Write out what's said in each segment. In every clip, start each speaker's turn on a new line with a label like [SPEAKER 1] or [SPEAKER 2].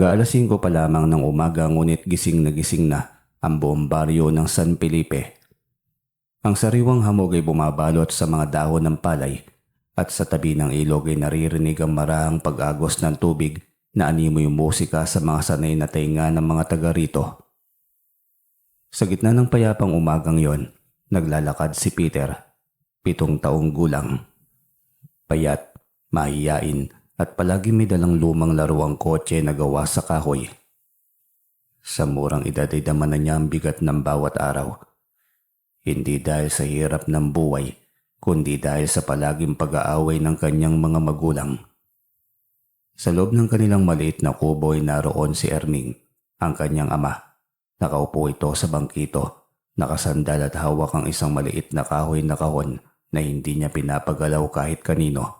[SPEAKER 1] Ga-alas 5 pa lamang ng umaga ngunit gising na ang buong baryo ng San Felipe. Ang sariwang hamog ay bumabalot sa mga dahon ng palay at sa tabi ng ilog ay naririnig ang marahang pag-agos ng tubig na animoy musika sa mga sanay na tainga ng mga taga rito. Sa gitna ng payapang umagang yon, naglalakad si Peter, 7 taong gulang. Payat, mahiyain at palagi may dalang lumang laruang kotse na gawa sa kahoy. Sa murang edad ay dama na niya ang bigat ng bawat araw. Hindi dahil sa hirap ng buhay, kundi dahil sa palaging pag-aaway ng kanyang mga magulang. Sa loob ng kanilang maliit na kubo ay naroon si Erning, ang kanyang ama. Nakaupo ito sa bangkito, nakasandal at hawak ang isang maliit na kahoy na kahon na hindi niya pinapagalaw kahit kanino.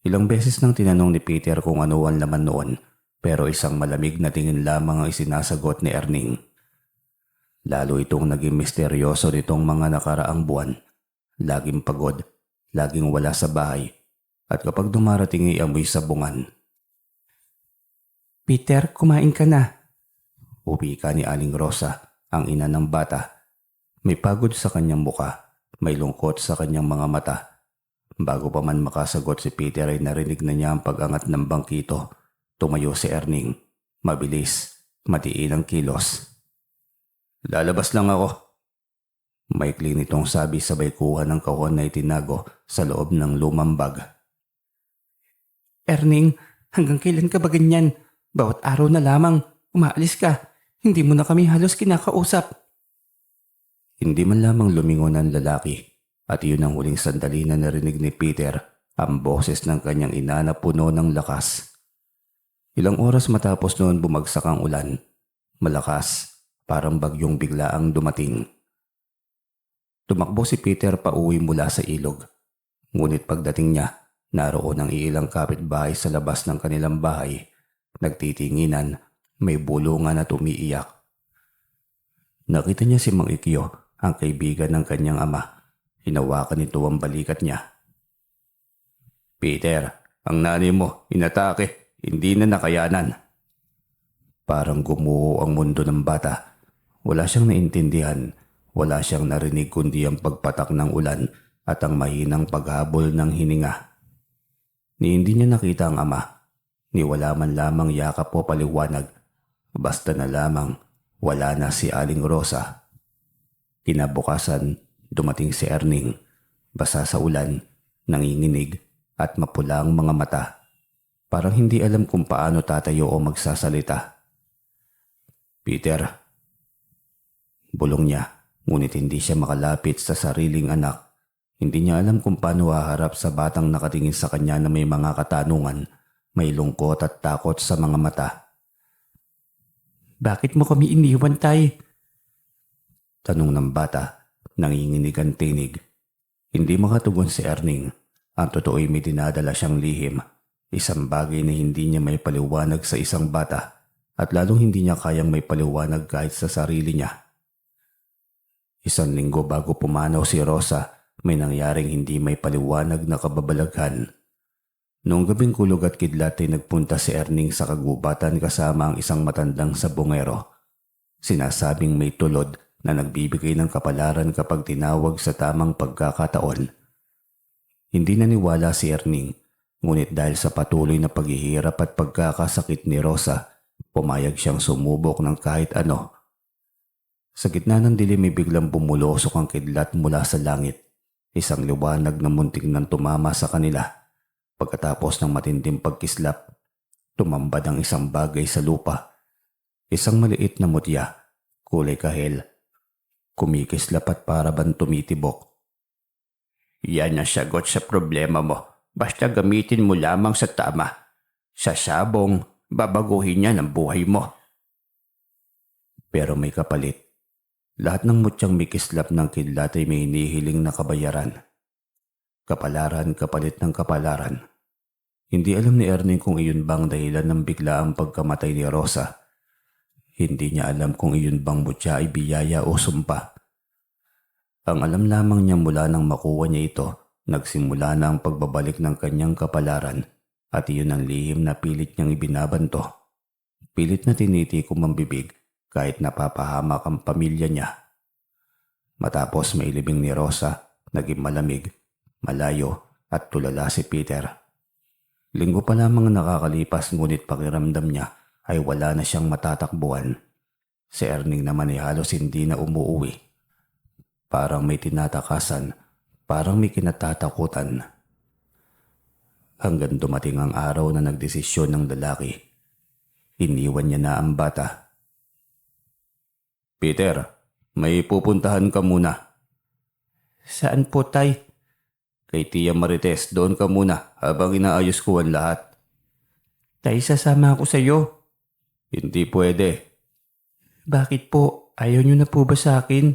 [SPEAKER 1] Ilang beses nang tinanong ni Peter kung ano ang laman noon, pero isang malamig na tingin lamang ang isinasagot ni Erning. Lalo itong naging misteryoso nitong mga nakaraang buwan. Laging pagod, laging wala sa bahay, at kapag dumarating ay amoy sabungan. "Peter, kumain ka na," wika ni Aling Rosa, ang ina ng bata. May pagod sa kanyang muka, may lungkot sa kanyang mga mata. Bago pa man makasagot si Peter ay narinig na niya ang pag-angat ng bangkito. Tumayo si Erning. Mabilis, matiin ang kilos. "Lalabas lang ako." Maikli nitong sabi sabay kuha ng kahon na itinago sa loob ng lumang bag. "Erning, hanggang kailan ka ba ganyan? Bawat araw na lamang, umaalis ka. Hindi mo na kami halos kinakausap." Hindi man lamang lumingon ang lalaki at iyon ang huling sandali na narinig ni Peter ang boses ng kanyang ina na puno ng lakas. Ilang oras matapos noon bumagsak ang ulan. Malakas, parang bagyong biglaang dumating. Tumakbo si Peter pauwi mula sa ilog. Ngunit pagdating niya, naroon ang ilang kapitbahay sa labas ng kanilang bahay. Nagtitinginan, may bulungan at umiiyak. Nakita niya si Mang Ikyo, ang kaibigan ng kanyang ama. Hinawakan nito ang balikat niya. "Peter, ang nanay mo, inatake. Hindi na nakayanan." Parang gumuho ang mundo ng bata. Wala siyang naintindihan. Wala siyang narinig kundi ang pagpatak ng ulan at ang mahinang paghabol ng hininga. Ni hindi niya nakita ang ama. Ni wala man lamang yakap o paliwanag. Basta na lamang wala na si Aling Rosa. Kinabukasan, dumating si Erning. Basa sa ulan, nanginginig at mapula ang mga mata. Parang hindi alam kung paano tatayo o magsasalita. "Peter." Bulong niya. Ngunit hindi siya makalapit sa sariling anak. Hindi niya alam kung paano haharap sa batang nakatingin sa kanya na may mga katanungan, may lungkot at takot sa mga mata. "Bakit mo kami iniwan, Tay?" Tanong ng bata, nanginginig ang tinig. Hindi makatugon si Erning. Ang totoo ay may dinadala siyang lihim. Isang bagay na hindi niya may paliwanag sa isang bata at lalong hindi niya kayang may paliwanag kahit sa sarili niya. 1 linggo bago pumanaw si Rosa, may nangyaring hindi may paliwanag na kababalaghan. Noong gabing kulog at kidlat ay nagpunta si Erning sa kagubatan kasama ang isang matandang sabongero. Sinasabing may tulod na nagbibigay ng kapalaran kapag tinawag sa tamang pagkakataon. Hindi naniwala si Erning, ngunit dahil sa patuloy na paghihirap at pagkakasakit ni Rosa, pumayag siyang sumubok ng kahit ano. Sa gitna ng dilim ay biglang bumulosok ang kidlat mula sa langit. Isang liwanag na muntik nang tumama sa kanila. Pagkatapos ng matinding pagkislap, tumambad ang isang bagay sa lupa. Isang maliit na mutya, kulay kahel. Kumikislap at para bang tumitibok. "Yan ang sagot sa problema mo. Basta gamitin mo lamang sa tama. Sa sabong, babaguhin niya ang buhay mo." Pero may kapalit. Lahat ng mutyang may kislap ng kidlat ay may hinihiling na kabayaran. Kapalaran kapalit ng kapalaran. Hindi alam ni Erning kung iyon bang dahilan ng biglaang pagkamatay ni Rosa. Hindi niya alam kung iyon bang mutya ay biyaya o sumpa. Ang alam lamang niya mula nang makuha niya ito, nagsimula na ang pagbabalik ng kanyang kapalaran at iyon ang lihim na pilit niyang ibinabanto. Pilit na tinitikom ang bibig kahit napapahamak ang pamilya niya. Matapos mailibing ni Rosa, naging malamig, malayo at tulala si Peter. Linggo pa lamang nakakalipas ngunit pakiramdam niya ay wala na siyang matatakbuhan. Si Erning naman ay halos hindi na umuuwi. Parang may tinatakasan, parang may kinatatakutan. Hanggang dumating ang araw na nagdesisyon ng lalaki. Iniwan niya na ang bata. Peter, may pupuntahan ka muna. Saan po, Tay? Kay Tia Marites, doon ka muna habang inaayos ko ang lahat. Tay, sasama ako sa iyo. Hindi pwede. Bakit po? Ayaw niyo na po ba sa akin?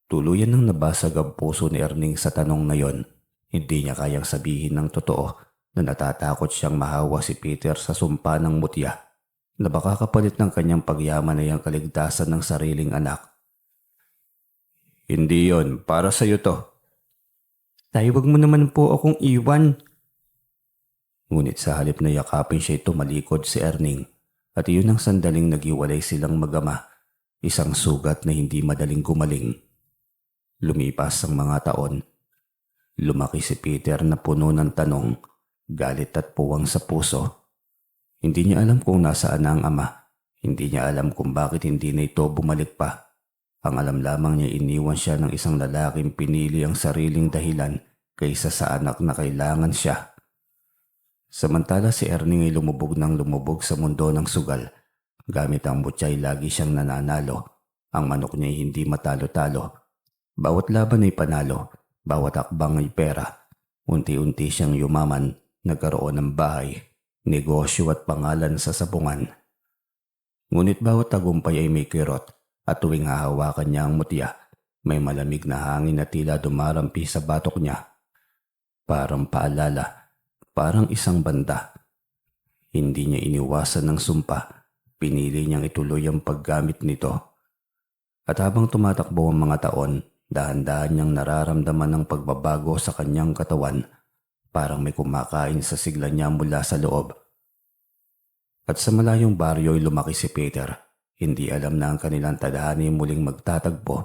[SPEAKER 1] Tuluyan nang nabasag ang puso ni Erning sa tanong na yon. Hindi niya kayang sabihin ng totoo na natatakot siyang mahawa si Peter sa sumpa ng mutya na baka kapalit ng kanyang pagyaman ay ang kaligtasan ng sariling anak. Hindi yon, para sa'yo to. Tay, wag mo naman po akong iwan. Ngunit sa halip na yakapin siya tumalikod si Erning at iyon ang sandaling nagiwalay silang mag-ama, isang sugat na hindi madaling gumaling. Lumipas ang mga taon. Lumaki si Peter na puno ng tanong, galit at puwang sa puso. Hindi niya alam kung nasaan na ang ama. Hindi niya alam kung bakit hindi na ito bumalik pa. Ang alam lamang niya iniwan siya ng isang lalaking pinili ang sariling dahilan kaysa sa anak na kailangan siya. Samantala si Erning ay lumubog ng lumubog sa mundo ng sugal. Gamit ang mutya ay lagi siyang nananalo. Ang manok niya ay hindi matalo-talo. Bawat laban ay panalo. Bawat akbang ay pera. Unti-unti siyang yumaman, nagkaroon ng bahay, negosyo at pangalan sa sabungan. Ngunit bawat tagumpay ay may kirot at tuwing hahawakan niya ang mutya, may malamig na hangin na tila dumarampi sa batok niya. Parang paalala, parang isang banda. Hindi niya iniwasan ng sumpa, pinili niyang ituloy ang paggamit nito. At habang tumatakbo ang mga taon, dahan-dahan niyang nararamdaman ang pagbabago sa kanyang katawan, parang may kumakain sa sigla niya mula sa loob. At sa malayong baryo ay lumaki si Peter. Hindi alam na ang kanilang tadhana muling magtatagpo,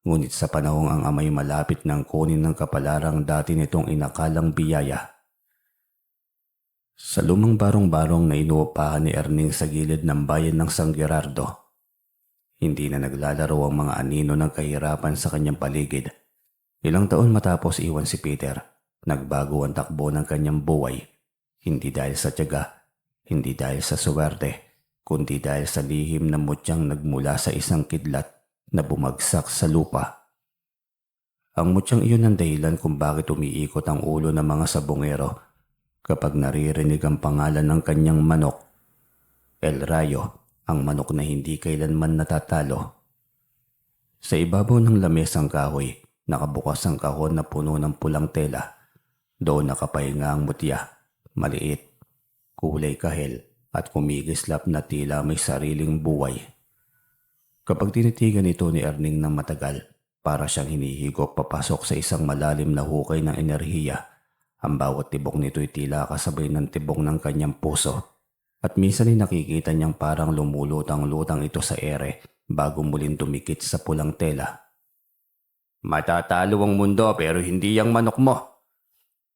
[SPEAKER 1] ngunit sa panahong ang amay malapit ng kunin ng kapalarang dati nitong inakalang biyaya. Sa lumang barong-barong na inuupahan ni Erning sa gilid ng bayan ng San Gerardo, hindi na naglalaro ang mga anino ng kahirapan sa kanyang paligid. Ilang taon matapos iwan si Peter, nagbago ang takbo ng kanyang buhay. Hindi dahil sa tiyaga, hindi dahil sa suwerte, kundi dahil sa lihim na mutyang nagmula sa isang kidlat na bumagsak sa lupa. Ang mutyang iyon ang dahilan kung bakit umiikot ang ulo ng mga sabongero kapag naririnig ang pangalan ng kanyang manok, El Rayo. Ang manok na hindi kailanman natatalo. Sa ibabaw ng lamesang kahoy, nakabukas ang kahon na puno ng pulang tela. Doon nakapahinga ang mutya, maliit, kulay kahel at kumikislap na tila may sariling buhay. Kapag tinitigan ito ni Erning ng matagal, para siyang hinihigop papasok sa isang malalim na hukay ng enerhiya. Ang bawat tibok nito'y tila kasabay ng tibok ng kanyang puso. At minsan ay nakikita niyang parang lumulutang-lutang ito sa ere bago muling dumikit sa pulang tela. Matatalo ang mundo pero hindi ang manok mo.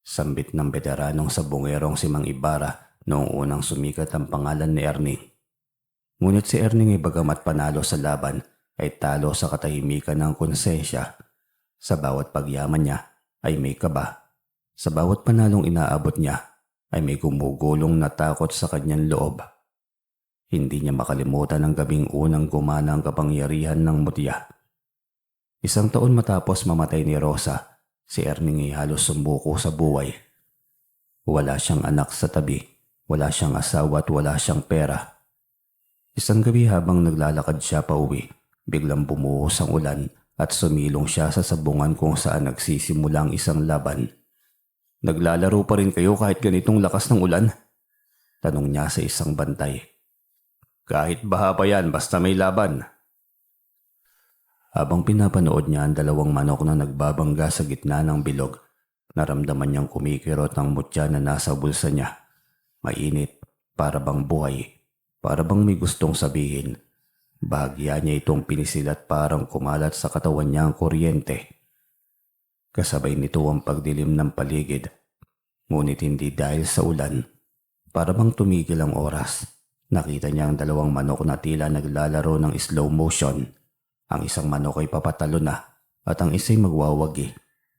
[SPEAKER 1] Sambit ng veteranong sabongerong si Mang Ibarra noong unang sumikat ang pangalan ni Erning. Ngunit si Erning ay bagamat panalo sa laban ay talo sa katahimikan ng konsensya. Sa bawat pagyaman niya ay may kaba. Sa bawat panalong inaabot niya ay may gumugulong na takot sa kanyang loob. Hindi niya makalimutan ang gabing unang gumana ang kapangyarihan ng mutya. Isang taon matapos mamatay ni Rosa, si Erning ay halos sumuko sa buhay. Wala siyang anak sa tabi, wala siyang asawa at wala siyang pera. Isang gabi habang naglalakad siya pa uwi, biglang bumuhos ang ulan at sumilong siya sa sabungan kung saan nagsisimula ang isang laban. Naglalaro pa rin kayo kahit ganitong lakas ng ulan? Tanong niya sa isang bantay. Kahit baha pa yan basta may laban. Habang pinapanood niya ang dalawang manok na nagbabangga sa gitna ng bilog, naramdaman niyang kumikirot ang mutya na nasa bulsa niya. Mainit, para bang buhay. Para bang may gustong sabihin. Bahagya niya itong pinisilat parang kumalat sa katawan niya ang kuryente. Kasabay nito ang pagdilim ng paligid. Ngunit hindi dahil sa ulan. Para bang tumigil ang oras. Nakita niya ang dalawang manok na tila naglalaro ng slow motion. Ang isang manok ay papatalo na at ang isa'y magwawagi.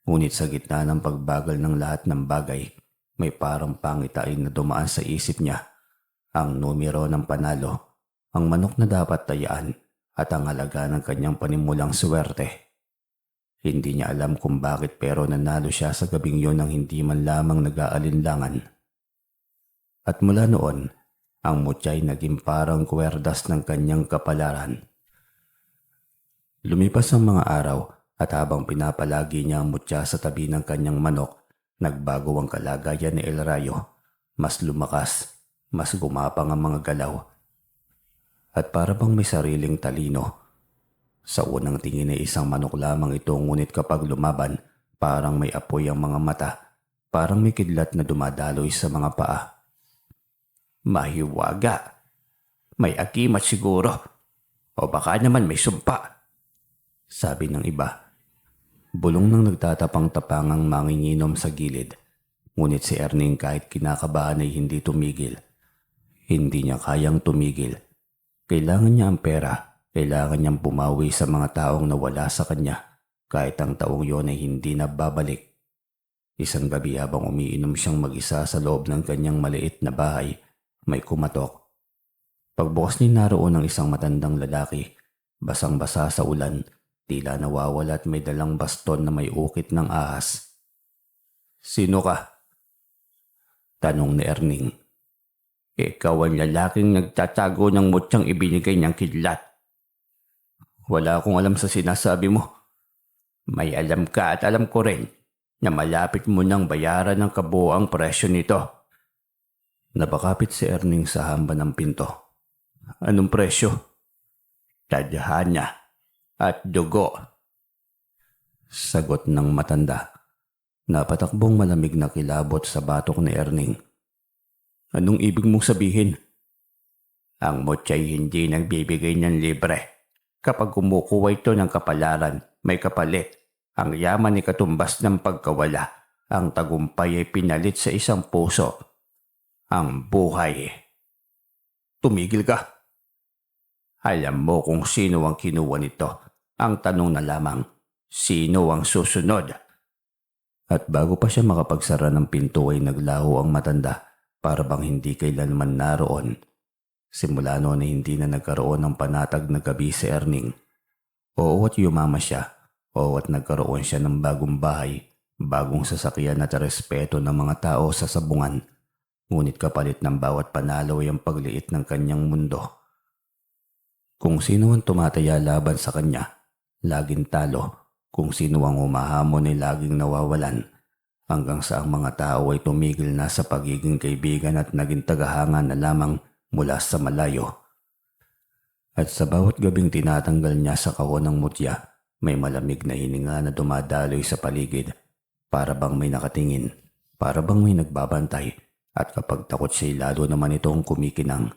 [SPEAKER 1] Ngunit sa gitna ng pagbagal ng lahat ng bagay, may parang pangitain na dumaan sa isip niya. Ang numero ng panalo, ang manok na dapat tayaan at ang halaga ng kanyang panimulang swerte. Hindi niya alam kung bakit pero nanalo siya sa gabing yon nang hindi man lamang nag-aalinlangan. At mula noon, ang mutya ay naging parang kwerdas ng kanyang kapalaran. Lumipas ang mga araw at habang pinapalagi niya ang mutya sa tabi ng kanyang manok, nagbago ang kalagayan ni El Rayo. Mas lumakas, mas gumapang ang mga galaw. At para bang may sariling talino. Sa unang tingin ay isang manok lamang ito ngunit kapag lumaban, parang may apoy ang mga mata, parang may kidlat na dumadaloy sa mga paa. Mahiwaga. May agimat siguro. O baka naman may sumpa. Sabi ng iba. Bulong ng nagtatapang-tapangang manginginom sa gilid. Ngunit si Erning kahit kinakabahan ay hindi tumigil. Hindi niya kayang tumigil. Kailangan niya ang pera. Kailangan niyang bumawi sa mga taong nawala sa kanya. Kahit ang taong yon ay hindi na babalik. Isang gabi habang umiinom siyang mag-isa sa loob ng kanyang maliit na bahay, may kumatok. Pagbukas ni naroon ng isang matandang lalaki. Basang-basa sa ulan. Tila nawawala at may dalang baston na may ukit ng ahas. Sino ka? Tanong ni Erning. Ikaw ang lalaking nagtatago ng mutyang ibinigay niyang kidlat. Wala akong alam sa sinasabi mo. May alam ka at alam ko rin na malapit mo nang bayaran ng kabuoang presyo nito. Napakapit si Erning sa hamba ng pinto. Anong presyo? Tadhana at dugo. Sagot ng matanda. Napatakbong malamig na kilabot sa batok ni Erning. Anong ibig mong sabihin? Ang mutya'y hindi nagbibigay ng libre. Kapag kumukuha ito ng kapalaran, may kapalit. Ang yaman ay katumbas ng pagkawala. Ang tagumpay ay pinalit sa isang puso. Ang buhay. Tumigil ka. Alam mo kung sino ang kinuha nito. Ang tanong na lamang, sino ang susunod? At bago pa siya makapagsara ng pinto ay naglaho ang matanda para bang hindi kailanman naroon. Simula noon ay hindi na nagkaroon ng panatag na gabi si Erning. Oo at yumama siya. Oo at nagkaroon siya ng bagong bahay, bagong sasakyan at respeto ng mga tao sa sabungan. Ngunit kapalit ng bawat panalo ay ang pagliit ng kanyang mundo. Kung sino ang tumataya laban sa kanya, laging talo. Kung sino ang humahamon ay laging nawawalan. Hanggang sa ang mga tao ay tumigil na sa pagiging kaibigan at naging tagahanga na lamang mula sa malayo. At sa bawat gabing tinatanggal niya sa kahon ng mutya, may malamig na hininga na dumadaloy sa paligid. Para bang may nakatingin, para bang may nagbabantay, at kapag takot siya lalo naman itong kumikinang.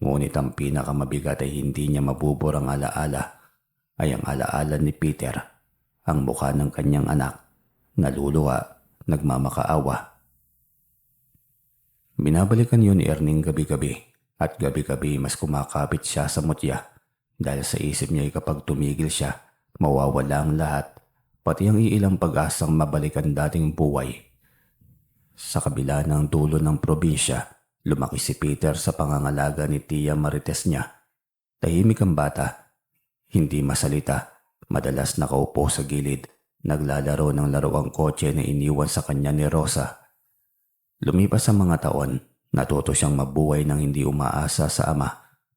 [SPEAKER 1] Ngunit ang pinakamabigat ay hindi niya mabubura ang alaala, ay ang alaala ni Peter, ang mukha ng kanyang anak, naluluha, nagmamakaawa. Binabalikan yun ni Erning gabi-gabi at gabi-gabi mas kumakapit siya sa mutya dahil sa isip niya ay kapag tumigil siya, mawawala ang lahat, pati ang iilang pag-asang mabalikan dating buhay. Sa kabila ng dulo ng probinsya, lumaki si Peter sa pangangalaga ni Tia Marites niya. Tahimik ang bata, hindi masalita, madalas nakaupo sa gilid, naglalaro ng laruang kotse na iniwan sa kanya ni Rosa. Lumipas ang mga taon, natuto siyang mabuhay nang hindi umaasa sa ama,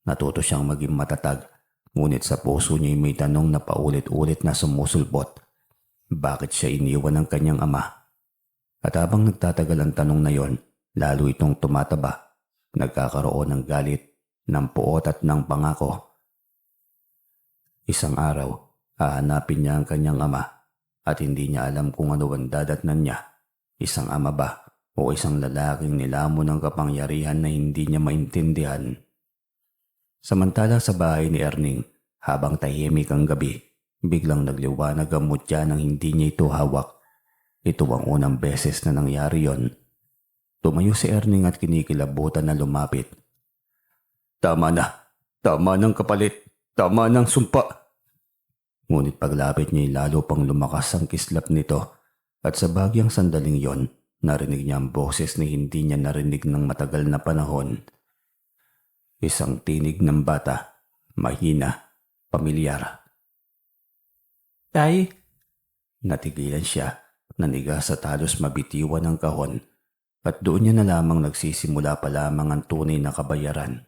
[SPEAKER 1] natuto siyang maging matatag, ngunit sa puso niya may tanong na paulit-ulit na sumusulbot. Bakit siya iniwan ng kanyang ama? At habang nagtatagal ang tanong na yon, lalo itong tumataba, nagkakaroon ng galit, ng puot at ng pangako. Isang araw, hahanapin niya ang kanyang ama at hindi niya alam kung ano ang dadatnan niya. Isang ama ba o isang lalaking nilamon ng kapangyarihan na hindi niya maintindihan. Samantala sa bahay ni Erning, habang tahimik ang gabi, biglang nagliwanag ang mutya nang hindi niya ito hawak. Ito ang unang beses na nangyari yon. Tumayo si Erning at kinikilabutan na lumapit. Tama na! Tama ng kapalit! Tama ng sumpa! Ngunit paglapit niya lalo pang lumakas ang kislap nito at sa bagyang sandaling yon, narinig niya ang boses na hindi niya narinig ng matagal na panahon. Isang tinig ng bata, mahina, pamilyar. Tay! Natigilan siya, nanigas at halos mabitiwan ang kahon at doon niya na lamang nagsisimula pa lamang ang tunay na kabayaran.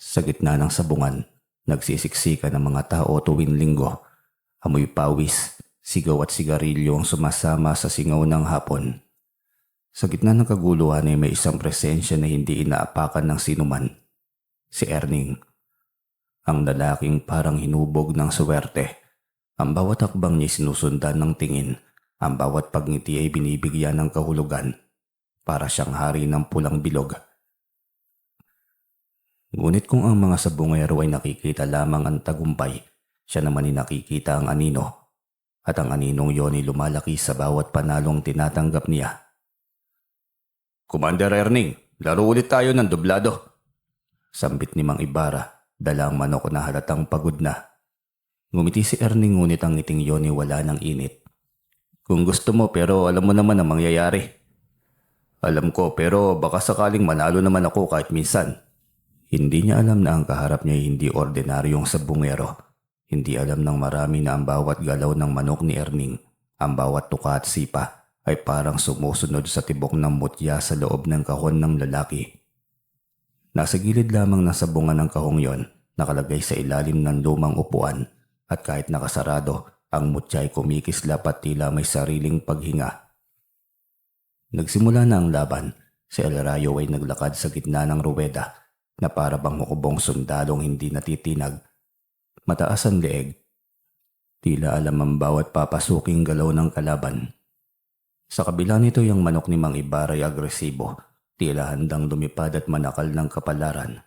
[SPEAKER 1] Sa gitna ng sabungan, nagsisiksikan ng mga tao tuwing linggo. Amoy pawis, sigaw at sigarilyo ang sumasama sa singaw ng hapon. Sa gitna ng kaguluhan ay may isang presensya na hindi inaapakan ng sinuman. Si Erning. Ang lalaking parang hinubog ng swerte. Ang bawat hakbang niya sinusundan ng tingin. Ang bawat pagngiti ay binibigyan ng kahulugan. Para siyang hari ng pulang bilog. Ngunit kung ang mga sabungero ay nakikita lamang ang tagumpay, siya naman ay nakikita ang anino. At ang aninong yon ay lumalaki sa bawat panalong tinatanggap niya. Commander Erning, laro ulit tayo ng dublado. Sambit ni Mang Ibarra, dala ang manok na halatang pagod na. Ngumiti si Erning ngunit ang ngiting yon ay wala ng init. Kung gusto mo pero alam mo naman ang mangyayari. Alam ko pero baka sakaling manalo naman ako kahit minsan. Hindi niya alam na ang kaharap niya ay hindi ordinaryong sabungero. Hindi alam ng marami na ang bawat galaw ng manok ni Erning, ang bawat tuka at sipa ay parang sumusunod sa tibok ng mutya sa loob ng kahon ng lalaki. Nasa gilid lamang ng sabungan ng kahong yon, nakalagay sa ilalim ng lumang upuan at kahit nakasarado, ang mutya ay kumikislap at tila may sariling paghinga. Nagsimula na ang laban. Si El Rayo ay naglakad sa gitna ng ruweda na para bang hukubong sundalong hindi natitinag. Mataas ang leeg. Tila alam ang bawat papasuking galaw ng kalaban. Sa kabila nito yung manok ni Mang Ibarra ay agresibo. Tila handang lumipad at manakal ng kapalaran.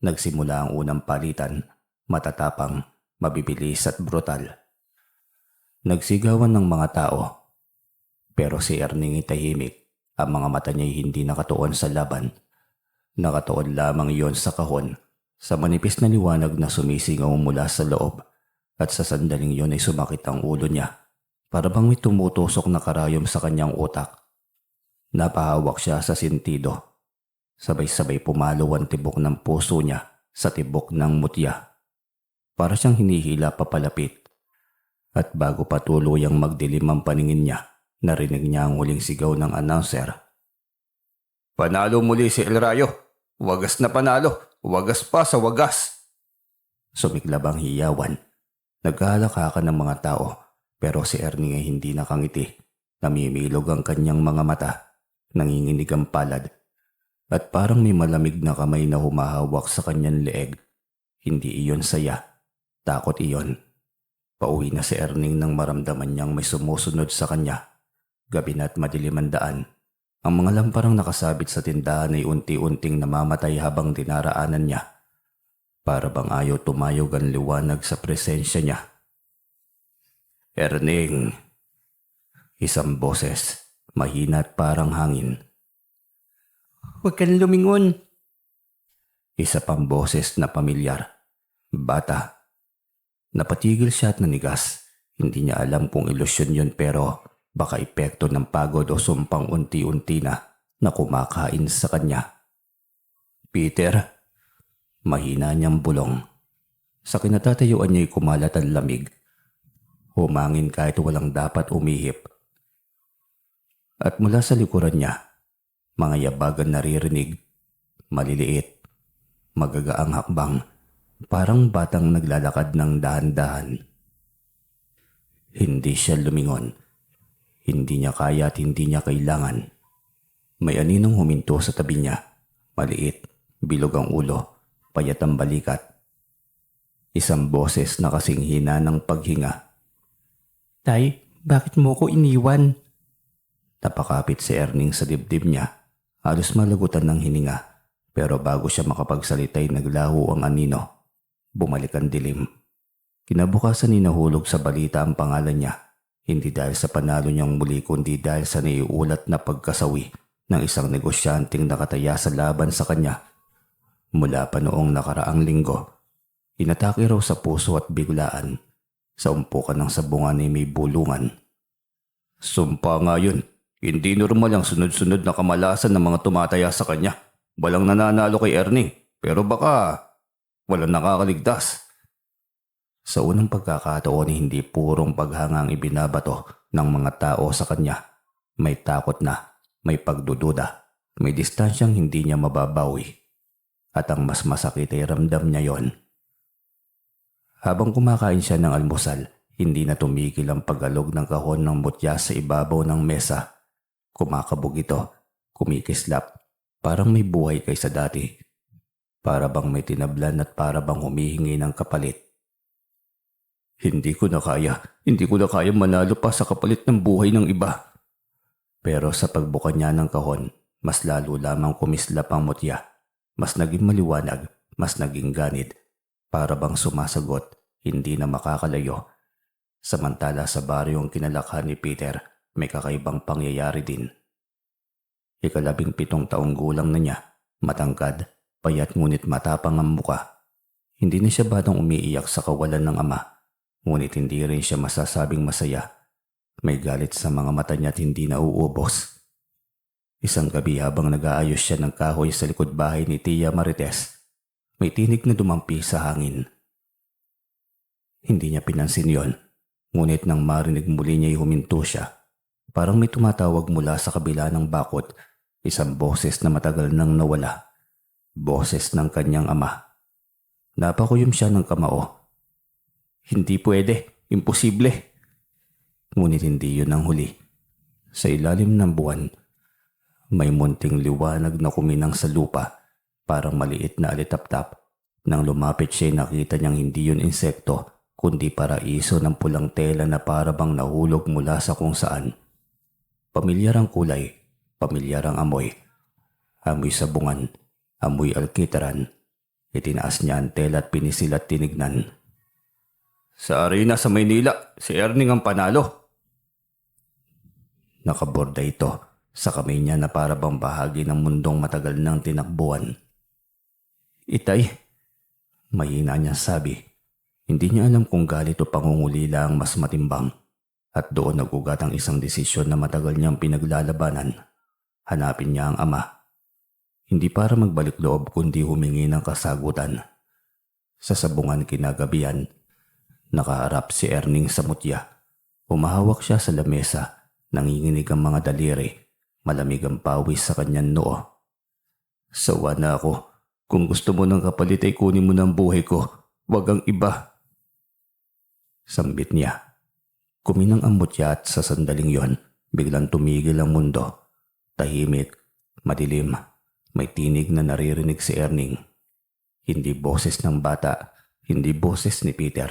[SPEAKER 1] Nagsimula ang unang palitan, matatapang, mabibilis at brutal. Nagsigawan ng mga tao. Pero si Erning ay tahimik. Ang mga mata niya ay hindi nakatuon sa laban. Nakatuon lamang iyon sa kahon, sa manipis na liwanag na sumisingaw mula sa loob. At sa sandaling iyon ay sumakit ang ulo niya. Para bang may tumutusok na karayom sa kanyang utak. Napahawak siya sa sentido. Sabay-sabay pumalo ang tibok ng puso niya sa tibok ng mutya. Para siyang hinihila papalapit. At bago pa tuluyang magdilim ang paningin niya, narinig niya ang huling sigaw ng announcer. Panalo muli si El Rayo. Wagas na panalo. Wagas pa sa wagas. Sumiklab ang hiyawan. Nagkahalakakan ng mga tao. Pero si Erning ay hindi nakangiti. Namimilog ang kanyang mga mata. Nanginginig ang palad. At parang may malamig na kamay na humahawak sa kanyang leeg. Hindi iyon saya. Takot iyon. Pauwi na si Erning nang maramdaman niyang may sumusunod sa kanya. Gabi na't madilim ang daan. Ang mga lamparang nakasabit sa tindahan ay unti-unting namamatay habang dinaraanan niya. Para bang ayaw tumayog ang liwanag sa presensya niya. Erning. Isang boses, mahina at parang hangin. Huwag kang lumingon. Isa pang boses na pamilyar. Bata. Napatigil siya at nanigas. Hindi niya alam kung ilusyon yun pero baka epekto ng pagod o sumpang unti-unti na kumakain sa kanya. Peter. Mahina niyang bulong. Sa kinatatayuan niya'y kumalat ang lamig. Humangin kahit walang dapat umihip. At mula sa likuran niya, mga yabagan naririnig, maliliit, magagaang hakbang, parang batang naglalakad ng dahan-dahan. Hindi siya lumingon. Hindi niya kaya at hindi niya kailangan. May aninong huminto sa tabi niya. Maliit, bilog ang ulo, payat ang balikat. Isang boses na kasing hina ng paghinga. Tay, bakit mo ko iniwan? Napakapit si Erning sa dibdib niya. Halos malagutan ng hininga. Pero bago siya makapagsalita ay naglaho ang anino. Bumalik ang dilim. Kinabukasan ay nahulog sa balita ang pangalan niya. Hindi dahil sa panalo niyang muli kundi dahil sa naiulat na pagkasawi ng isang negosyanteng nakataya sa laban sa kanya. Mula pa noong nakaraang linggo, inatake raw sa puso at biglaan. Sa umpukan ng sabungan ay may bulungan. Sumpa nga yun. Hindi normal ang sunod-sunod na kamalasan ng mga tumataya sa kanya. Walang nananalo kay Erning, pero baka walang nakakaligtas. Sa unang pagkakataon hindi purong paghanga ang ibinabato ng mga tao sa kanya. May takot na, may pagdududa, may distansyang hindi niya mababawi. At ang mas masakit ay ramdam niya yon. Habang kumakain siya ng almusal, hindi na tumigil ang pag-alog ng kahon ng mutya sa ibabaw ng mesa. Kumakabog ito, kumikislap, parang may buhay kaysa dati. Para bang may tinablan at para bang humihingi ng kapalit. Hindi ko na kaya manalo pa sa kapalit ng buhay ng iba. Pero sa pagbuka niya ng kahon, mas lalo lamang kumislap ang mutya. Mas naging maliwanag, mas naging ganid. Para bang sumasagot, hindi na makakalayo. Samantala sa baryong kinalakhan ni Peter, may kakaibang pangyayari din. 17 taong gulang na niya, matangkad, payat ngunit matapang ang muka. Hindi na siya batang umiiyak sa kawalan ng ama, ngunit hindi rin siya masasabing masaya. May galit sa mga mata niya at hindi na uubos. Isang gabi habang nag-aayos siya ng kahoy sa likod bahay ni Tia Marites, may tinig na dumampi sa hangin. Hindi niya pinansin yon, ngunit nang marinig muli niya ay huminto siya. Parang may tumatawag mula sa kabila ng bakod, isang boses na matagal nang nawala. Boses ng kanyang ama. Napakuyom siya ng kamao. Hindi pwede, imposible. Ngunit hindi yun ang huli. Sa ilalim ng buwan, may munting liwanag na kuminang sa lupa, parang maliit na alitaptap. Nang lumapit siya nakita niyang hindi yun insekto, kundi paraiso ng pulang tela na parabang nahulog mula sa kung saan. Pamilyar ang kulay, pamilyar ang amoy. Amoy sabungan, amoy alkitaran. Itinaas niya ang tela at pinisil at tinignan. Sa arena sa Maynila, si Erning ang panalo. Nakaborda ito sa kamay niya na parabang bahagi ng mundong matagal nang tinakbuhan. Itay, mahina niya sabi. Hindi niya alam kung galit o pangungulila ang mas matimbang. At doon nagugat ang isang desisyon na matagal niyang pinaglalabanan. Hanapin niya ang ama. Hindi para magbalik loob kundi humingi ng kasagutan. Sa sabungan kinagabihan, nakaharap si Erning sa mutya. Umahawak siya sa lamesa, nanginginig ang mga daliri, malamig ang pawis sa kanyang noo. Sawa na ako. Kung gusto mo ng kapalit ay kunin mo ng buhay ko, wag ang iba. Sambit niya. Kuminang ang mutya at sa sandaling yon, biglang tumigil ang mundo. Tahimik, madilim, may tinig na naririnig si Erning. Hindi boses ng bata, hindi boses ni Peter.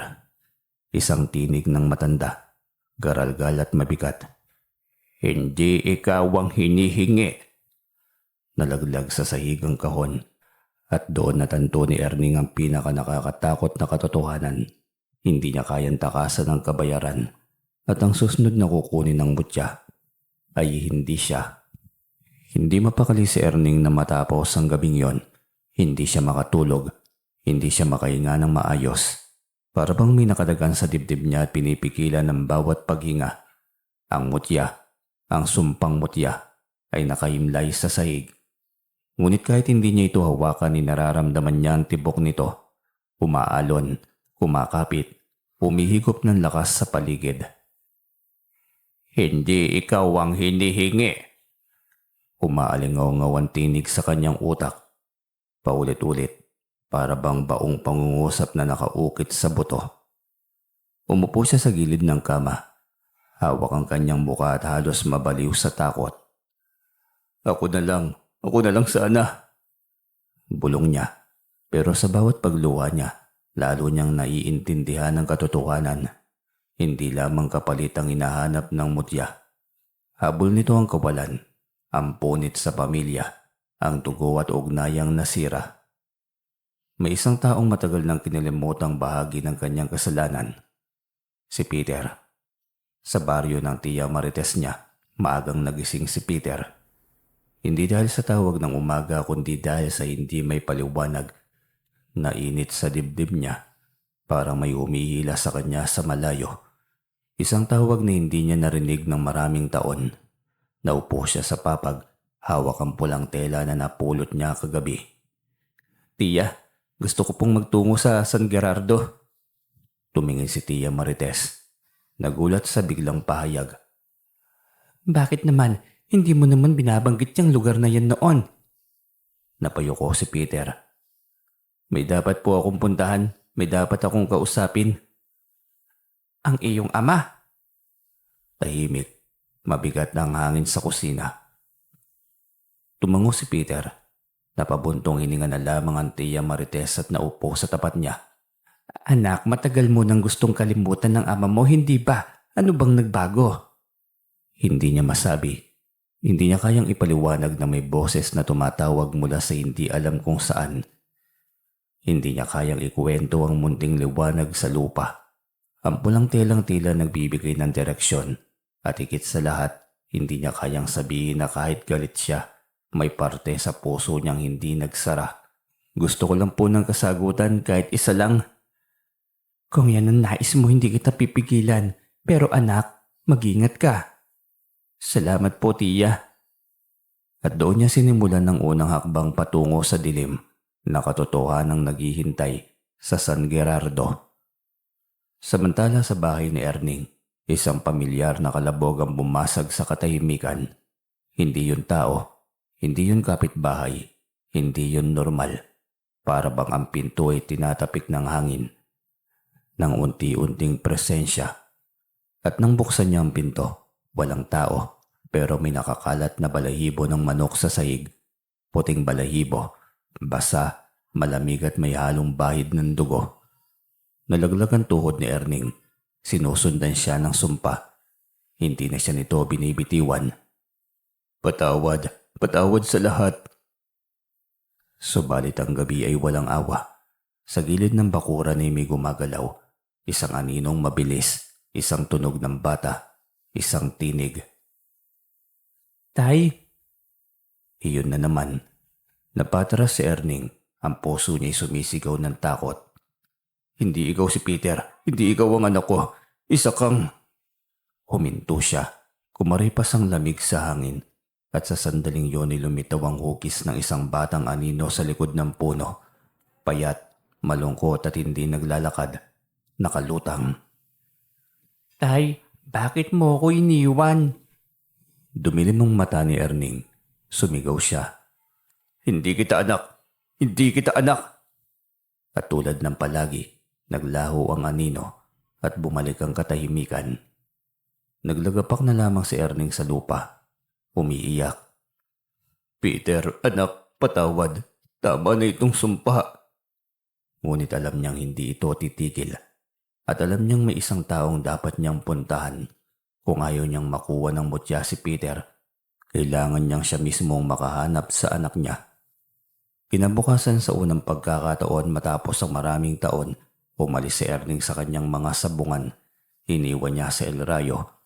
[SPEAKER 1] Isang tinig ng matanda, garalgal at mabigat. Hindi ikaw ang hinihingi. Nalaglag sa sahigang kahon at doon natanto ni Erning ang pinaka nakakatakot na katotohanan. Hindi niya kayang takasan ng kabayaran. At ang susunod na kukunin ng mutya ay hindi siya. Hindi mapakali si Erning na matapos ang gabing yon. Hindi siya makatulog. Hindi siya makahinga ng maayos. Para bang may nakadagan sa dibdib niya at pinipigilan ng bawat paghinga. Ang mutya, ang sumpang mutya, ay nakahimlay sa sahig. Ngunit kahit hindi niya ito hawakan ni nararamdaman niya ang tibok nito. Umaalon, kumakapit, humihigop ng lakas sa paligid. Hindi ikaw ang hinihingi. Umaalingaw-ngaw ang tinig sa kanyang utak. Paulit-ulit, para bang baong pangungusap na nakaukit sa buto. Umupo siya sa gilid ng kama. Hawak ang kanyang muka at halos mabaliw sa takot. Ako na lang sana. Bulong niya, pero sa bawat pagluha niya, lalo niyang naiintindihan ang katotohanan. Hindi lamang kapalit ang hinahanap ng mutya. Habol nito ang kawalan, ang punit sa pamilya, ang dugo at ugnayang nasira. May isang taong matagal nang kinilimutang bahagi ng kanyang kasalanan. Si Peter. Sa baryo ng tiya Marites niya, maagang nagising si Peter. Hindi dahil sa tawag ng umaga kundi dahil sa hindi may paliwanag na init sa dibdib niya. Parang may umihila sa kanya sa malayo. Isang tawag na hindi niya narinig ng maraming taon. Naupo siya sa papag, hawak ang pulang tela na napulot niya kagabi. "Tiya, gusto ko pong magtungo sa San Gerardo." Tumingin si Tiya Marites. Nagulat sa biglang pahayag. "Bakit naman? Hindi mo naman binabanggit yung lugar na yan noon." Napayuko si Peter. "May dapat po akong puntahan. May dapat akong kausapin." "Ang iyong ama?" Tahimik. Mabigat na ang hangin sa kusina. Tumango si Peter. Napabuntong hininga na lamang ang Tiya Marites at naupo sa tapat niya. "Anak, matagal mo nang gustong kalimutan ng ama mo, hindi ba? Ano bang nagbago?" Hindi niya masabi. Hindi niya kayang ipaliwanag na may boses na tumatawag mula sa hindi alam kung saan. Hindi niya kayang ikuwento ang munting liwanag sa lupa. Ang pulang telang tila nagbibigay ng direksyon. At higit sa lahat, hindi niya kayang sabihin na kahit galit siya, may parte sa puso niyang hindi nagsara. "Gusto ko lang po ng kasagutan kahit isa lang." "Kung yan ang nais mo, hindi kita pipigilan. Pero anak, mag-ingat ka." "Salamat po, Tiya." At doon niya sinimulan ng unang hakbang patungo sa dilim na katotohanang naghihintay sa San Gerardo. Samantala sa bahay ni Erning, isang pamilyar na kalabog ang bumasag sa katahimikan. Hindi yun tao, hindi yun kapitbahay, hindi yun normal. Para bang ang pinto ay tinatapik ng hangin, ng unti-unting presensya. At nang buksan niya ang pinto, walang tao, pero may nakakalat na balahibo ng manok sa sahig. Puting balahibo, basa, malamig at may halong bahid ng dugo. Nalaglag ang tuhod ni Erning. Sinusundan siya ng sumpa. Hindi na siya nito binibitiwan. Patawad sa lahat." Subalit ang gabi ay walang awa. Sa gilid ng bakuran ay may gumagalaw. Isang aninong mabilis, isang tunog ng bata, isang tinig. "Tay!" Iyon na naman. Napatras si Erning. Ang puso niya'y sumisigaw ng takot. "Hindi ikaw si Peter. Hindi ikaw ang anak ko. Isa kang..." Huminto siya. Kumaripas ang lamig sa hangin. At sa sandaling yun ay lumitaw ang hukis ng isang batang anino sa likod ng puno. Payat, malungkot at hindi naglalakad. Nakalutang. "Tay, bakit mo ko iniwan?" Dumilim ang mata ni Erning. Sumigaw siya. "Hindi kita anak! Hindi kita anak!" At tulad ng palagi, naglaho ang anino at bumalik ang katahimikan. Naglagapak na lamang si Erning sa lupa. Umiiyak. "Peter, anak, patawad. Tama na itong sumpa." Ngunit alam niyang hindi ito titigil. At alam niyang may isang taong dapat niyang puntahan. Kung ayaw niyang makuha ng mutya si Peter, kailangan niyang siya mismong makahanap sa anak niya. Kinabukasan sa unang pagkakataon matapos ang maraming taon, umalis si Erning sa kanyang mga sabungan. Iniwan niya sa El Rayo.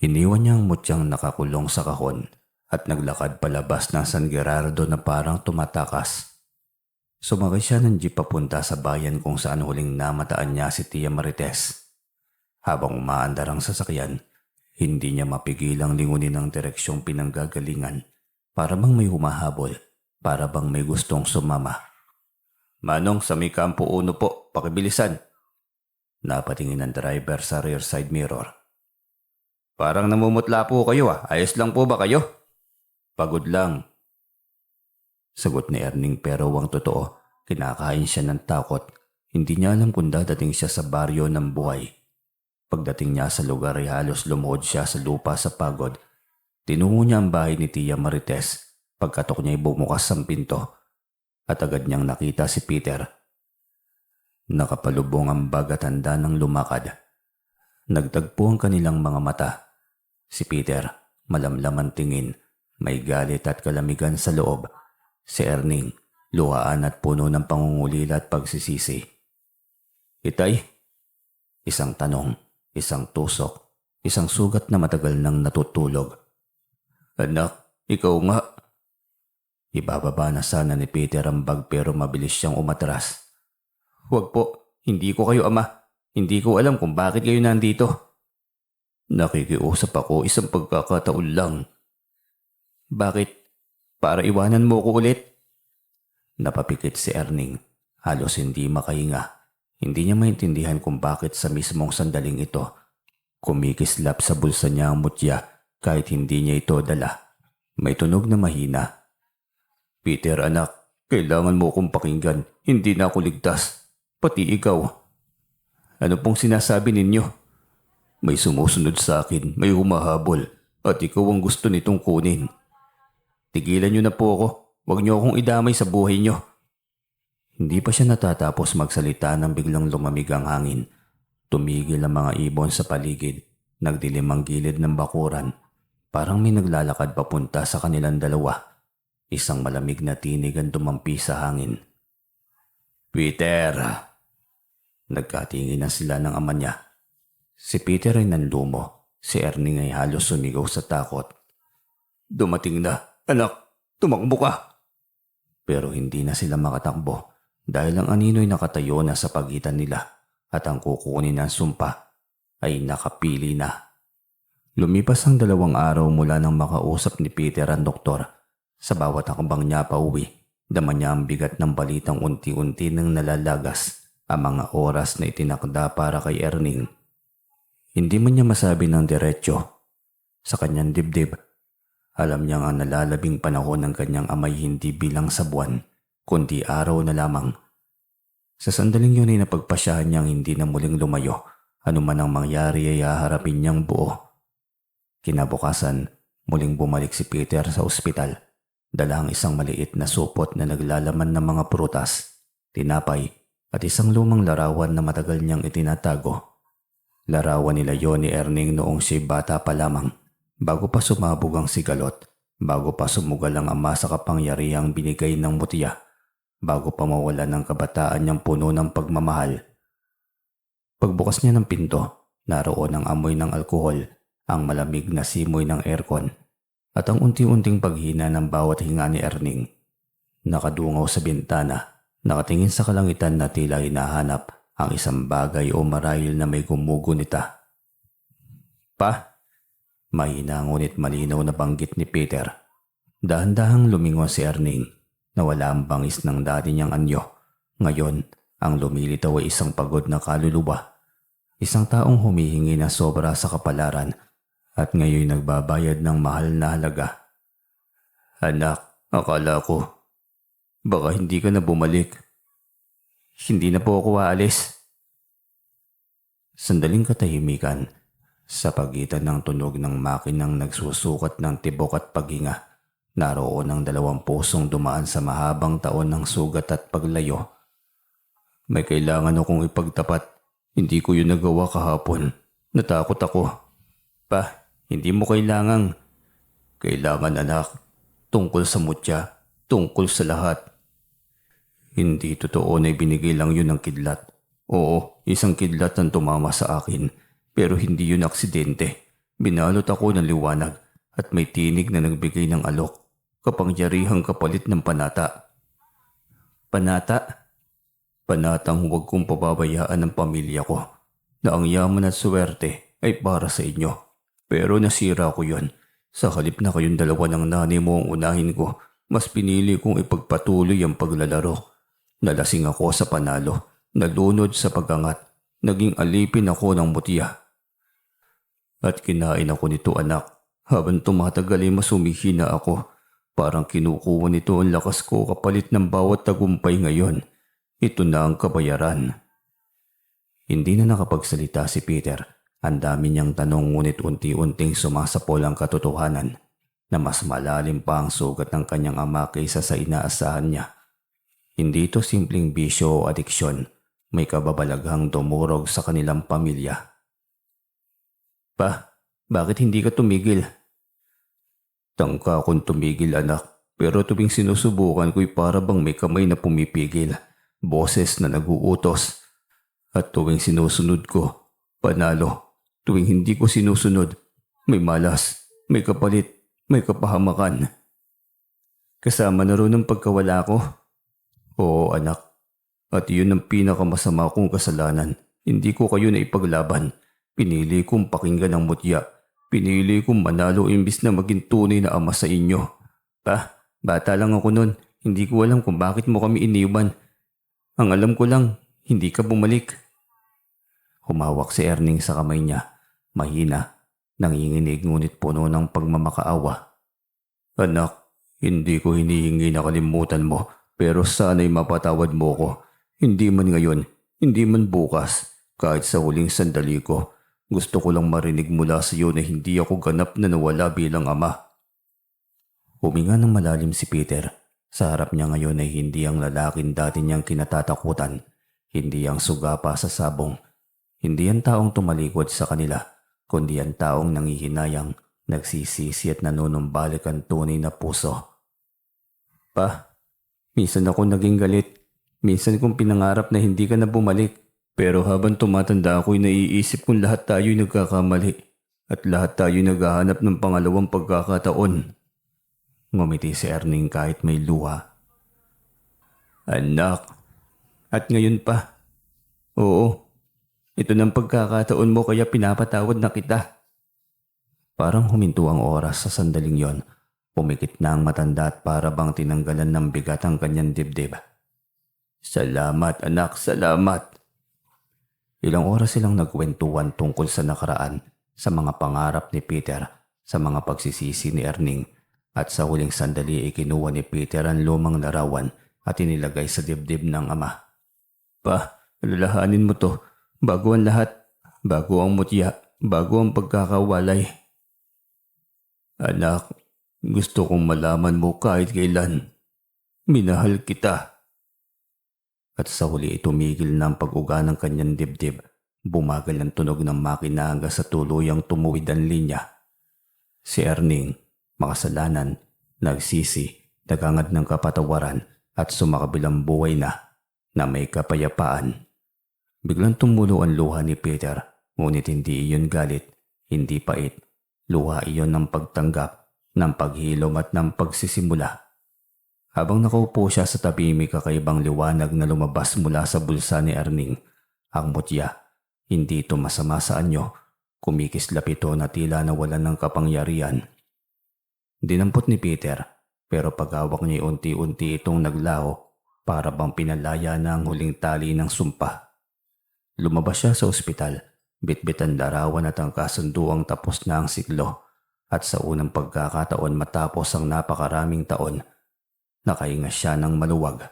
[SPEAKER 1] Iniwan niya ang mutyang nakakulong sa kahon at naglakad palabas ng San Gerardo na parang tumatakas. Sumakay siya ng jeep papunta sa bayan kung saan huling namataan niya si Tiya Marites. Habang umaandar ang sasakyan, hindi niya mapigilang lingunin ang direksyong pinanggagalingan. Para bang may humahabol, para bang may gustong sumama. "Manong, sa may Kampo 1 po, pakibilisan." Napatingin ang driver sa rear side mirror. "Parang namumutla po kayo ah. Ayos lang po ba kayo?" "Pagod lang." Sagot ni Erning pero ang totoo, kinakain siya ng takot. Hindi niya alam kung dadating siya sa baryo ng buhay. Pagdating niya sa lugar ay halos lumuhod siya sa lupa sa pagod. Tinungo niya ang bahay ni Tiya Marites. Pagkatok niya ay bumukas ang pinto. At agad niyang nakita si Peter. Nakapalubong ang bag at handa ng lumakad. Nagtagpo ang kanilang mga mata. Si Peter, malamlam ang tingin, may galit at kalamigan sa loob. Si Erning, luhaan at puno ng pangungulila at pagsisisi. Itay? Isang tanong, isang tusok, isang sugat na matagal nang natutulog. Anak, ikaw nga. Ibababa na sana ni Peter ang bag pero mabilis siyang umatras. Huwag po, hindi ko kayo ama. Hindi ko alam kung bakit kayo nandito. Nakikiusap ako, isang pagkakataon lang. Bakit? Para iwanan mo ko ulit? Napapikit si Erning, halos hindi makahinga. Hindi niya maintindihan kung bakit sa mismong sandaling ito kumikislap sa bulsa niya ang mutya kahit hindi niya ito dala. May tunog na mahina. Peter anak, kailangan mo kong pakinggan. Hindi na ako ligtas. Pati ikaw. Ano pong sinasabi ninyo? May sumusunod sa akin, may humahabol, at ikaw ang gusto nitong kunin. Tigilan niyo na po ako. Huwag niyo akong idamay sa buhay niyo. Hindi pa siya natatapos magsalita nang biglang lumamig ang hangin. Tumigil ang mga ibon sa paligid. Nagdilim ang gilid ng bakuran. Parang may naglalakad papunta sa kanilang dalawa. Isang malamig na tinig ang tumampi sa hangin. Peter! Nagkatingin na sila ng ama niya. Si Peter ay nanlumo. Si Erning ay halos sumigaw sa takot. Dumating na. Anak, tumakbo ka! Pero hindi na sila makatakbo dahil ang anino'y nakatayo na sa pagitan nila at ang kukunin ng sumpa ay nakapili na. Lumipas ang 2 araw mula nang makausap ni Peter ang doktor. Sa bawat hakbang niya pauwi, dama niya ang bigat ng balitang unti-unti nang nalalagas ang mga oras na itinakda para kay Erning. Hindi man niya masabi ng diretsyo. Sa kanyang dibdib, alam niyang ang nalalabing panahon ng kanyang amay hindi bilang sa buwan, kundi araw na lamang. Sa sandaling yun ay napagpasyahan niyang hindi na muling lumayo. Ano man ang mangyari ay haharapin niyang buo. Kinabukasan, muling bumalik si Peter sa ospital. Dala ang isang maliit na supot na naglalaman ng mga prutas, tinapay at isang lumang larawan na matagal niyang itinatago. Larawan nila yon ni Erning noong siya'y bata pa lamang, bago pa sumabog ang sigalot, bago pa sumugal ang ama sa kapangyarihang binigay ng mutya, bago pa mawala ng kabataan niyang puno ng pagmamahal. Pagbukas niya ng pinto, naroon ang amoy ng alkohol, ang malamig na simoy ng aircon, at ang unti-unting paghina ng bawat hinga ni Erning. Nakadungaw sa bintana, nakatingin sa kalangitan na tila hinahanap ang isang bagay o marahil na may gumugunita. Pa? Mahina ngunit malinaw na banggit ni Peter. Dahan-dahang lumingon si Erning. Nawala ang bangis ng dati niyang anyo. Ngayon, ang lumilitaw ay isang pagod na kaluluwa. Isang taong humihingi na sobra sa kapalaran at ngayon nagbabayad ng mahal na halaga. Anak, akala ko, baka hindi ka na bumalik. Hindi na po ako aalis. Sandaling katahimikan sa pagitan ng tunog ng makinang nagsusukat ng tibok at paghinga. Naroon ang 2 pusong dumaan sa mahabang taon ng sugat at paglayo. May kailangan akong ipagtapat. Hindi ko yun nagawa kahapon. Natakot ako. Pa, hindi mo kailangan. Kailangan anak. Tungkol sa mutya. Tungkol sa lahat. Hindi totoo na ibinigay lang yun ng kidlat. Oo, isang kidlat ang tumama sa akin. Pero hindi yun aksidente. Binalot ako ng liwanag at may tinig na nagbigay ng alok. Kapangyarihang kapalit ng panata. Panata? Panatang huwag kong pababayaan ang pamilya ko. Na ang yaman at swerte ay para sa inyo. Pero nasira ko yun. Sa halip na kayong 2 ng nanay mo ang unahin ko, mas pinili kong ipagpatuloy ang paglalaro. Nalasing ako sa panalo. Nalunod sa pagangat. Naging alipin ako ng mutya. At kinain ako nito anak. Habang tumatagal ay mas humihina ako. Parang kinukuha nito ang lakas ko kapalit ng bawat tagumpay ngayon. Ito na ang kabayaran. Hindi na nakapagsalita si Peter. Ang dami niyang tanong ngunit unti-unting sumasapol ang katotohanan na mas malalim pa ang sugat ng kanyang ama kaysa sa inaasahan niya. Hindi ito simpleng bisyo o adiksyon. May kababalaghang dumurog sa kanilang pamilya. Pa, bakit hindi ka tumigil? Tangka akong tumigil anak, Pero tuwing sinusubukan ko'y para bang may kamay na pumipigil, boses na naguutos. At tuwing sinusunod ko, panalo. Tuwing hindi ko sinusunod, may malas, may kapalit, may kapahamakan. Kasama na ron ang pagkawala ko. Oo anak, at yun ang pinakamasama kong kasalanan. Hindi ko kayo na ipaglaban. Pinili kong pakinggan ang mutya. Pinili kong manalo imbis na maging tunay na ama sa inyo. Bata lang ako nun. Hindi ko alam kung bakit mo kami iniwan. Ang alam ko lang, hindi ka bumalik. Humawak si Erning sa kamay niya. Mahina, nanginginig ngunit puno ng pagmamakaawa. Anak, hindi ko hinihingi na kalimutan mo, pero sana'y mapatawad mo ko. Hindi man ngayon, hindi man bukas, kahit sa huling sandali ko. Gusto ko lang marinig mula sa iyo na hindi ako ganap na nawala bilang ama. Huminga ng malalim si Peter. Sa harap niya ngayon ay hindi ang lalaking dati niyang kinatatakutan. Hindi ang sugapa sa sabong. Hindi ang taong tumalikod sa kanila, kundi ang taong nangihinayang, nagsisisi at nanunumbalik ang tunay na puso. Minsan ako naging galit. Minsan kong pinangarap na hindi ka na bumalik. Pero habang tumatanda ako'y naiisip kong lahat tayo'y nagkakamali at lahat tayo'y naghahanap ng pangalawang pagkakataon. Ngumiti si Erning kahit may luha. Anak, at ngayon pa. Oo, ito ng pagkakataon mo kaya pinapatawad na kita. Parang huminto ang oras sa sandaling yon. Pumikit na ang matanda at para bang tinanggalan ng bigat ang kanyang dibdib. Salamat anak, salamat. Ilang oras silang nagkwentuhan tungkol sa nakaraan, sa mga pangarap ni Peter, sa mga pagsisisi ni Erning, at sa huling sandali ay kinuha ni Peter ang lumang larawan at inilagay sa dibdib ng ama. Alalahanin mo to, bago ang lahat, bago ang mutya, bago ang pagkakawalay. Anak, gusto kong malaman mo kahit kailan. Minahal kita. At sa huli ay tumigil na ang pag-uga ng kanyang dibdib. Bumagal ang tunog ng makina hanggang sa tuluyang tumuwid ang linya. Si Erning, makasalanan, nagsisi, nagangad ng kapatawaran at sumakabilang buhay na may kapayapaan. Biglang tumulo ang luha ni Peter, ngunit hindi iyon galit, hindi pait. Luha iyon ng pagtanggap, ng paghilom at ng pagsisimula. Habang nakaupo siya sa tabi, may kakaibang liwanag na lumabas mula sa bulsa ni Erning. Ang mutya, hindi ito masama sa anyo. Kumikislap ito na tila nawalan ng kapangyarihan. Dinampot ni Peter, pero paghawak niya unti-unti itong naglaho para bang pinalaya na ang huling tali ng sumpa. Lumabas siya sa ospital, bitbit ang larawan at ang kasunduang tapos na ang siklo. At sa unang pagkakataon matapos ang napakaraming taon, nakahinga siya ng maluwag.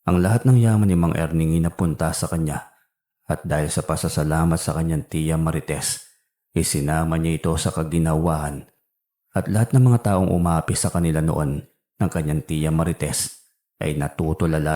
[SPEAKER 1] Ang lahat ng yaman ni Mang Erning inapunta sa kanya at dahil sa pasasalamat sa kanyang tiya Marites, isinama niya ito sa kaginawahan at lahat ng mga taong umapi sa kanila noon ng kanyang tiya Marites ay natutulala